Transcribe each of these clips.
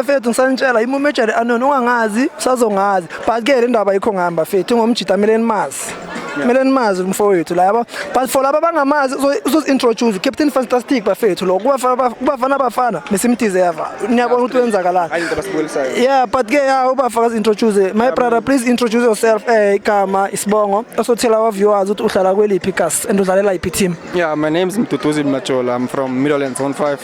bafethu ngisanitshela imumejari anona ungangazi sazongazi but ke le ndaba ayikho ngami bafethu ngomjita meleni mazi meleni mazi umfowethu la yabo but for laba bangamazi uzointroduce Captain Fantastic bafethu lo kubafana bafana besimtize yava niyabona ukuthi wenzakalana yeah but ke ubafaka introduce my brother please introduce yourself igama isibongo osothela our viewers ukuthi uhlala kweliphi kasi and udlalela iphi team. Yeah, my name is Mtutuzi Machola. I'm from Middlelands 15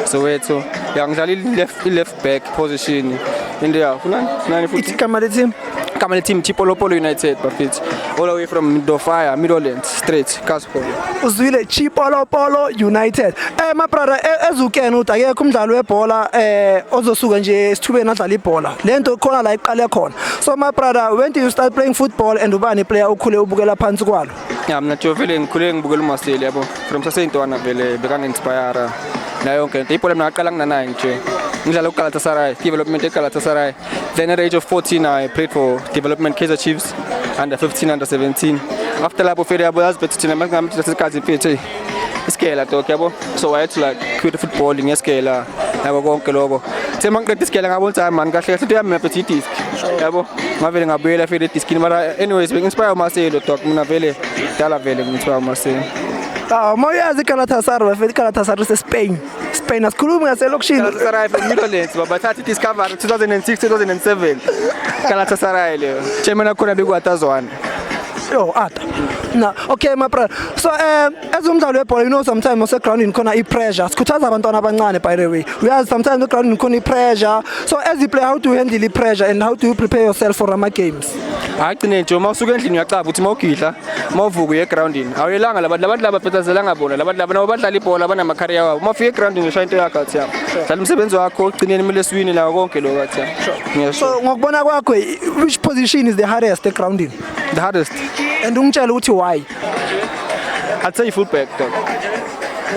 Soweto. Yeah, ngidlala left back position in the igama le team Kamale team Chipolopolo United bafethu all the way from Midofire Middlelands straight Kaspo. Uzwile Chipolopolo United. My brother ezukena uthi akekho umdlalo webhola ozosuka nje esithubeni adlala ibhola. Lento khona la iqale khona. So my brother, when did you start playing football and ubani player ukhule ubukela phansi kwalo? Yeah, mina vele ngikhule ngibukela uMaseli yabo. From sasentwana vele bekanga inspire na yonke into. Ibhola mina ngaqala ngina9 nje. Ngidlala uGalatasaray, development eGalatasaray. Then at the age of 14 I played for development Kaizer Chiefs under 15 under 17. After lapho vele yabo yazibethu thina mangamthi lesikhathi phethe iskela talk yabo. So I had to like quit football ngiyeskela yabo konke lokho. Uthe mangiqeda iskela ngabona ukuthi man kahle kahle into yami yaphethe idisk. Yabo ngavele ngabuyela vele idiskini mara anyways benginspire uMarcelo talk mina vele dala vele nginspire uMarcelo. Moyazi Galatasaray bafethu Galatasaray seSpain. Spain asikhulumi ngaselokishini. Galatasaray from Middlelands babathatha idiscovery 2006 2007. Galatasaray leyo. Chairman akhona bekuwatazwana. Yo ata. Na okay my brother. So as umdlalo webhola you know sometimes ose groundini khona ipressure. Sikhuthaza abantwana abancane by the way. We have sometimes the groundini khona ipressure. So as you play how do you handle the pressure and how do you prepare yourself for Rama games? Agcine nje mawusuka endlini uyacaba ukuthi mawugidla mawuvuka uye groundini awuyelanga labantu laba phezazela ngabona labantu laba nabo badlala ibhola banama career wabo mawufika groundini usha into yakho athi dlala umsebenzi wakho ugcineni kumele siwini la konke lokho athi so ngokubona kwakho which position is the hardest groundini? The hardest and ungitshela ukuthi why? I'd say fullback dog.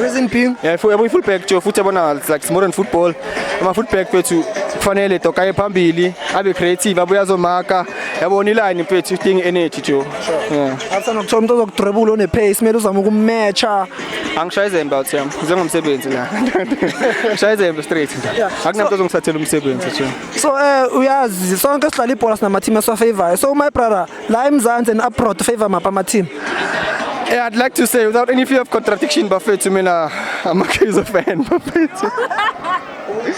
Reason being? Yeah, fullback nje futhi yabona like modern football ama fullback bethu kufanele dokaye phambili abe creative abuya zomaka yabona iline mfethu idinga energy nje. Yeah. After ukuthola umuntu ozokudribble one pace mele uzama ukumatcha. Angishaye zemba uthi yami ngomsebenzi la. Shaye zemba straight nje. Akunamuntu ozongithathela umsebenzi nje. So uyazi sonke sidlala ibhola sinama team aswa favor. So my brother la eMzansi and abroad favor mapha ama team. Yeah, I'd like to say without any fear of contradiction bafethu mina I'm a Kaizer fan bafethu.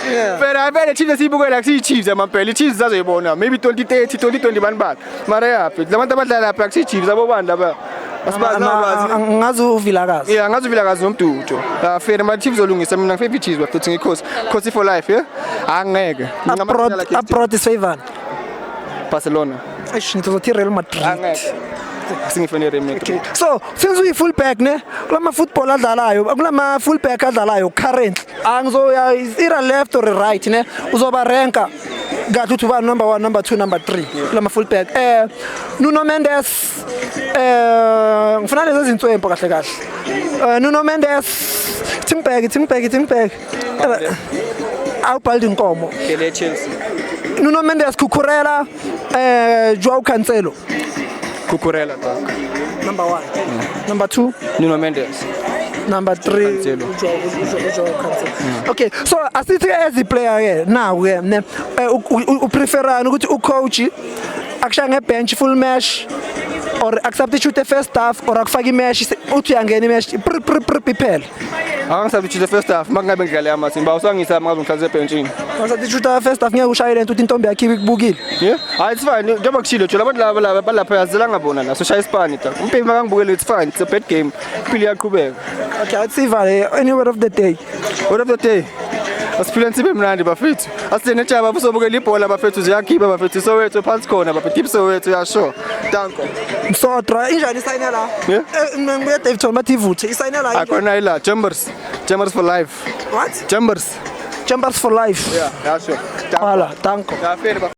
Yeah. But I bet the Chiefs sibukela like Chiefs amampela Chiefs zazoyibona maybe 2030 2021 back. Mara yaphi labantu abadlala lapha ku Chiefs abobani laba. Asibazi ngazi uvilakazi. Yeah, ngazi uvilakazi nomdudo. Fair ma Chiefs olungisa mina ngife Chiefs bafethu ngikhosi for life yeah. Angeke. Abroad is favor. Barcelona. Eish ngizothi Real Madrid. Angeke. Okay. So since we fullback ne kulama football adlalayo kulama fullback adlalayo currently angizoya is either left or right ne uzoba ranka ngathi uthi ba number 1 number 2 number 3 kulama fullback Nuno Mendes ngifuna lezi zintswempo kahle kahle Nuno Mendes Timberg awubhaldi inkomo Kele Chelsea Nuno Mendes Cucurella Joao Cancelo Cucurella number 1 number 2 Nuno Mendes number 3 okay so asithi as a player now ne upreferana ukuthi ucoach akusha ngebench full match or substitute the first half or akufaka imatch uthi uyangena imatch prepare angisabstitute the first half makungabe ngidlala amasimba usangisa mangazongihlala ebenchini substitute the first half ngeke ushayele into intombi yakhe ikubukile yeah it's fine njengoba kushilo nje labantu laba balapha yazela ngabona la so shaya isipani ta umpembi makangibukele it's fine it's a bad game iphili yaqhubeka okay I'd say any word of the day asiphila nsibe mnandi bafethu asithene tshaba busobukela ibhola bafethu ziyakhiba bafethu Soweto phansi khona bafethu Soweto yasho danko Msodra injani isayina la ngibuye Davidson bathi ivuthe isayina la akona ila Chambers for life what Chambers for life yeah yasho hala danko ya fair